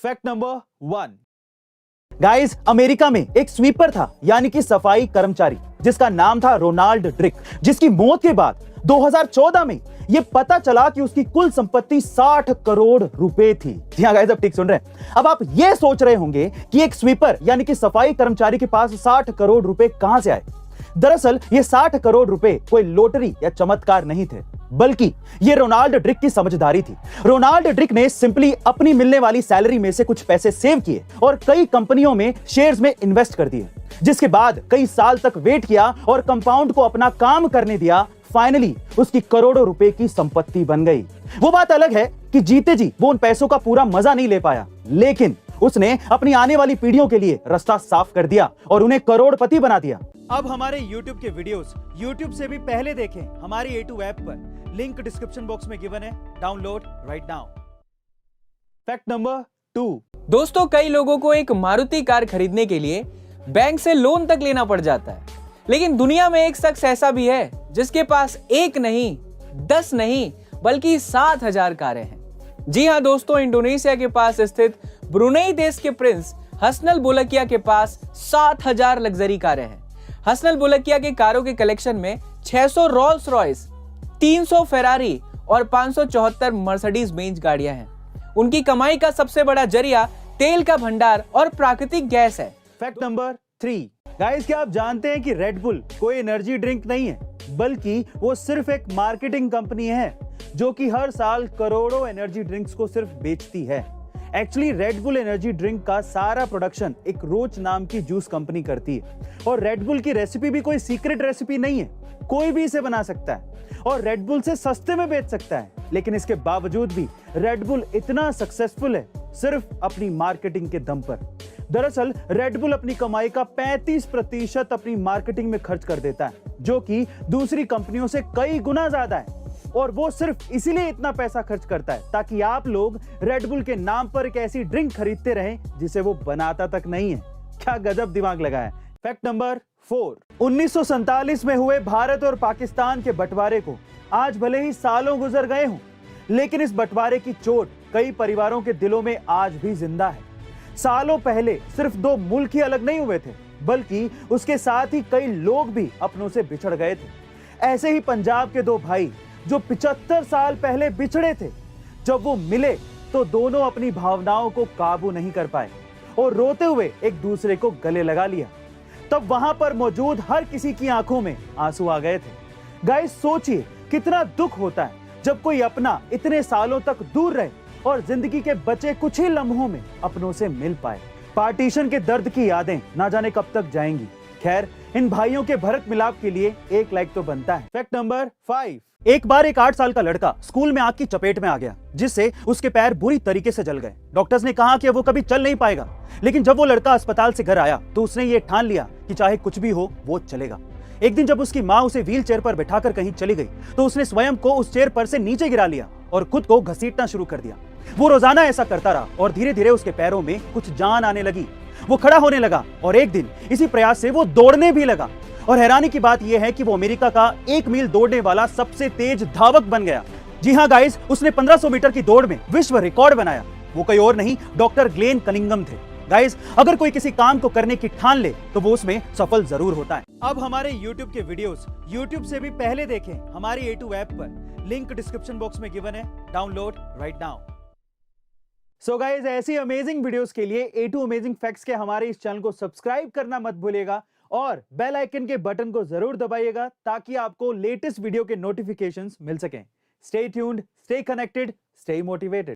Fact number 1। Guys, America में एक sweeper था, यानी कि सफाई कर्मचारी, जिसका नाम था रोनाल्ड ड्रिक, जिसकी मौत के बाद 2014 में यह पता चला कि उसकी कुल संपत्ति 60 करोड़ रुपए थी। जी हां गाइस, अब ठीक सुन रहे हैं। अब आप यह सोच रहे होंगे कि एक स्वीपर यानी कि सफाई कर्मचारी के पास 60 करोड़ रुपए कहां से आए। दरअसल ये 60 करोड़ रुपए कोई लॉटरी या चमत्कार नहीं थे, बल्कि ये रोनाल्ड ड्रिक की समझदारी थी। रोनाल्ड ड्रिक ने सिंपली अपनी मिलने वाली सैलरी में से कुछ पैसे सेव किए और कई कंपनियों में शेयर्स में इन्वेस्ट कर दिए, जिसके बाद कई साल तक वेट किया और कंपाउंड को अपना काम करने दिया। फाइनली उसकी करोड़ों रुपए की संपत्ति बन गई। वो बात अलग है कि जीते जी वो उन पैसों का पूरा मजा नहीं ले पाया, लेकिन उसने अपनी आने वाली पीढ़ियों के लिए रास्ता साफ कर दिया और उन्हें करोड़पति बना दिया। अब हमारे YouTube के वीडियोस YouTube से भी पहले देखें हमारी A2 ऐप पर, लिंक डिस्क्रिप्शन बॉक्स में गिवन है, download right now. Fact number 2। दोस्तों, कई लोगों को एक मारुति कार खरीदने के लिए बैंक से लोन तक लेना पड़ जाता है, लेकिन दुनिया में एक शख्स ऐसा भी है जिसके पास एक नहीं, 10 नहीं, बल्कि 7,000 कारें हैं। जी हां दोस्तों, इंडोनेशिया के पास स्थित ब्रुनेई देश के प्रिंस हसनल बोलकिया के पास 7,000 लग्जरी कारें हैं। हसनल बोलकिया के कारों के कलेक्शन में 600 रोल्स रॉयस, 300 फेरारी और 574 मर्सिडीज बेंज गाड़ियां हैं। उनकी कमाई का सबसे बड़ा जरिया तेल का भंडार और प्राकृतिक गैस है। Fact number 3। गाइस, क्या आप जानते हैं कि रेड बुल कोई एनर्जी ड्रिंक नहीं है, बल्कि वो सिर्फ एक मार्केटिंग कंपनी है जो कि हर साल करोड़ों एनर्जी ड्रिंक्स को सिर्फ बेचती है। Actually red bull energy drink का सारा प्रोडक्शन एक रोच नाम की जूस कंपनी करती है, और रेड बुल की रेसिपी भी कोई सीक्रेट रेसिपी नहीं है, कोई भी इसे बना सकता है और रेड बुल से सस्ते में बेच सकता है। लेकिन इसके बावजूद भी रेड बुल इतना सक्सेसफुल है सिर्फ अपनी मार्केटिंग के दम पर। दरअसल रेड बुल अपनी कमाई का 35% अपनी मार्केटिंग में खर्च कर देता है, जो कि दूसरी कंपनियों से कई गुना ज्यादा है, और वो सिर्फ इसीलिए इतना पैसा खर्च करता है ताकि आप लोग रेड बुल के नाम पर एक ऐसी ड्रिंक खरीदते रहें जिसे वो बनाता तक नहीं है। क्या गजब दिमाग लगा है। Fact number 4। 1947 में हुए भारत और पाकिस्तान के बंटवारे को आज भले ही सालों गुजर गए हों, लेकिन इस बंटवारे की चोट कई परिवारों के दिलों में आज भी जिंदा है। सालों पहले सिर्फ 2 मुल्क ही अलग नहीं हुए थे, बल्कि उसके साथ ही कई लोग भी अपनों से बिछड़ गए थे। ऐसे ही पंजाब के 2 भाई जो 75 साल पहले बिछड़े थे, जब वो मिले तो दोनों अपनी भावनाओं को काबू नहीं कर पाए और रोते हुए एक दूसरे को गले लगा लिया। तब वहां पर मौजूद हर किसी की आंखों में आंसू आ गए थे। गाइस, सोचिए कितना दुख होता है जब कोई अपना इतने सालों तक दूर रहे और जिंदगी के बचे कुछ ही लम्हों में अपनों से मिल पाए। पार्टीशन के दर्द की यादें ना जाने कब तक जाएंगी। खैर, इन भाइयों के भरत मिलाप के लिए एक लाइक तो बनता है। Fact number 5। एक बार एक 8 साल का लड़का स्कूल में आग की चपेट में आ गया, जिससे उसके पैर बुरी तरीके से जल गए। डॉक्टर्स ने कहा कि वो कभी चल नहीं पाएगा, लेकिन जब वो लड़का अस्पताल से घर आया तो उसने ये ठान लिया कि चाहे कुछ भी हो वो चलेगा। एक दिन जब उसकी माँ उसे व्हील चेयर पर बैठाकर कहीं चली गई तो उसने स्वयं को उस चेयर पर से नीचे गिरा लिया और खुद को घसीटना शुरू कर दिया। वो रोजाना ऐसा करता रहा और धीरे धीरे उसके पैरों में कुछ जान आने लगी। वो खड़ा होने लगा और एक दिन इसी प्रयास से वो दौड़ने भी लगा, और हैरानी की बात यह है कि वो अमेरिका का 1 मील दौड़ने वाला सबसे तेज धावक बन गया। जी हां गाइस, उसने 1500 मीटर की दौड़ में विश्व रिकॉर्ड बनाया। वो कोई और नहीं, डॉक्टर ग्लेन कनिंगम थे। गाइस, अगर कोई किसी काम को करने की ठान ले तो वो उसमें सफल जरूर होता है। अब हमारे YouTube के वीडियोस YouTube से भी पहले देखें हमारी A2 ऐप पर, लिंक डिस्क्रिप्शन बॉक्स में गिवन है, download right now. So guys, ऐसी अमेजिंग वीडियोस के लिए A2 अमेजिंग फैक्ट्स के हमारे इस चैनल को सब्सक्राइब करना मत भूलिएगा और बेल आइकन के बटन को जरूर दबाइएगा ताकि आपको लेटेस्ट वीडियो के नोटिफिकेशंस मिल सकें। Stay tuned, stay connected, stay motivated.